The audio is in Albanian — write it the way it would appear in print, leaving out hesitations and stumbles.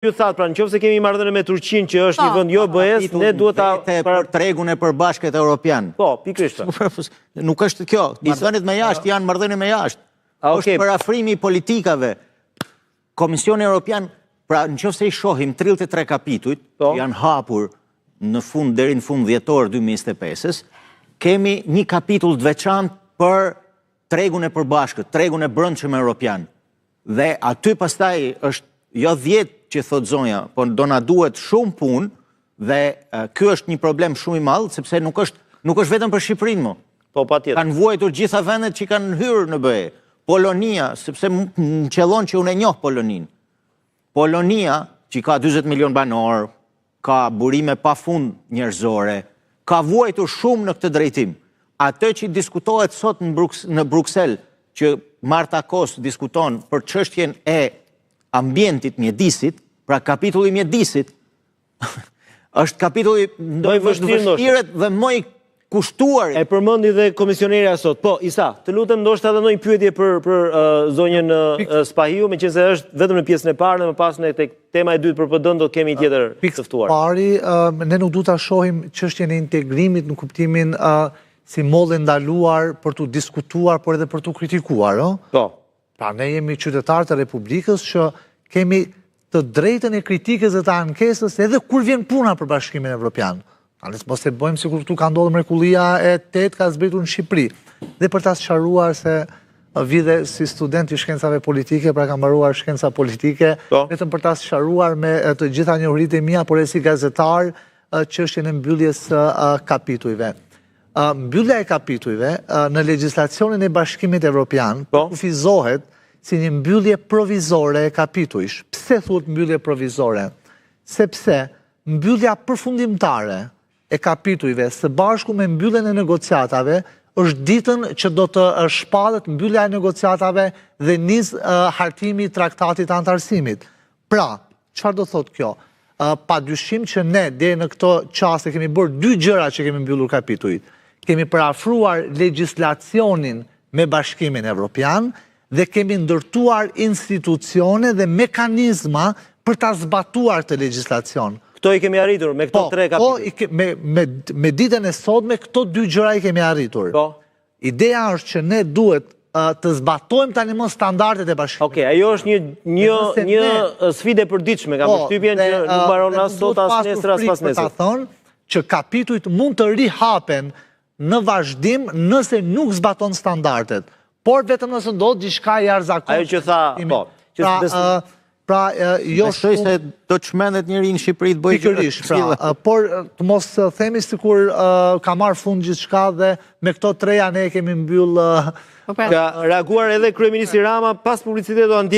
Ju thatë, pra nëse kemi marrëdhënie me Turqinë që është një vend jo BE-s, ne duhet ta për tregun e përbashkët evropian. Po, pikërisht. Nuk është kjo. Marrëdhëniet me jashtë janë marrëdhënie me jashtë. Është parafrimi i politikave. Komisioni Evropian, pra nëse I shohim 33 kapitujt janë hapur në fund deri në fund dhjetor 2025-s, kemi një kapitull të veçantë për tregun e përbashkët, tregun e brendshëm evropian. Dhe aty pastaj është jo 10 që thot zonja, po do na duhet shumë punë dhe ky është një problem shumë I madh sepse nuk është vetëm për Shqipërinë më. Po patjetër. Kanë vuajtur gjitha vendet që kanë hyrë në BE. Polonia, sepse më qellon që unë e njoh Poloninë. Polonia, që ka 40 milion banor, ka burime pafund njerëzore, ka vuajtur shumë në këtë drejtim. Atë që diskutohet sot në Bruksel, që Marta Kos diskuton për çështjen e ambientit, mjedisit, pra kapitulli mjedisit, është kapitulli më I vështirë dhe më I kushtuar. E përmendi dhe komisionerja sot. Po, Isa, të lutem ndoshta edhe ndonjë pyetje për zonjën Spahiu, meqense është vetëm në pjesën e parë dhe më pas në tek tema e dytë për PD-n do të kemi tjetër të ftuar. Pari, ne nuk duhet ta shohim çështjen e integrimit në kuptimin si mollë ndaluar për të diskutuar, por edhe për të kritikuar, Po. Pra ne jemi qytetarë të Republikës që kemi të drejtën e kritikës dhe të ankesës edhe kur vjen puna për Bashkimin Evropian. Mos e bëjmë sikur këtu ka ndodhur mrekullia e 8 ka zbritur në Shqipëri. Dhe për ta sqaruar se vide si student I shkencave politike, pra kam mbaruar shkenca politike, vetëm për ta sqaruar me të gjitha njohuritë e mia, por si gazetar, çështjen e mbylljes së kapitujve. Mbyllja e kapitujve në legjislacionin e Bashkimit Evropian kufizohet si një mbyllje provizore e kapitujsh. Pse thuhet mbyllje provizore? Sepse mbyllja përfundimtare e kapitujve së bashku me mbylljen e negociatave është ditën që do të shpallet mbyllja e negociatave dhe nis hartimi I traktatit antarësimit. Pra, çfarë do thotë kjo? Padyshim që ne deri në këto çaste kemi bërë dy gjëra që kemi mbyllur kapitujt. Kemi përafruar legjislacionin me Bashkimin Evropian dhe kemi ndërtuar institucione dhe mekanizma për ta zbatuar të legjislacion. Këto I kemi arritur me këto 3 kapitull. Po, me ditën e sotme këto dy gjëra I kemi arritur. Po. Ideja është që ne duhet të zbatojmë tani më standardet e Bashkimit. Okej, ajo është një sfidë e përditshme, kam përshtypjen që nuk mbaron as sot as nesër as pas nesër. Ta thonë që kapitujt mund të rihapen në vazhdim nëse nuk zbaton standardet. Por vetëm nëse ndodh diçka jashtëzakonshme. Ajo që tha, po. Pra, jo Besoj se do të çmendet njëri në Shqipëri të bëjë pikërisht, pra, por të mos themi sikur ka marrë fund gjithçka dhe me këto treja ne kemi mbyll. Ka reaguar edhe kryeministri Rama pas publicitetit do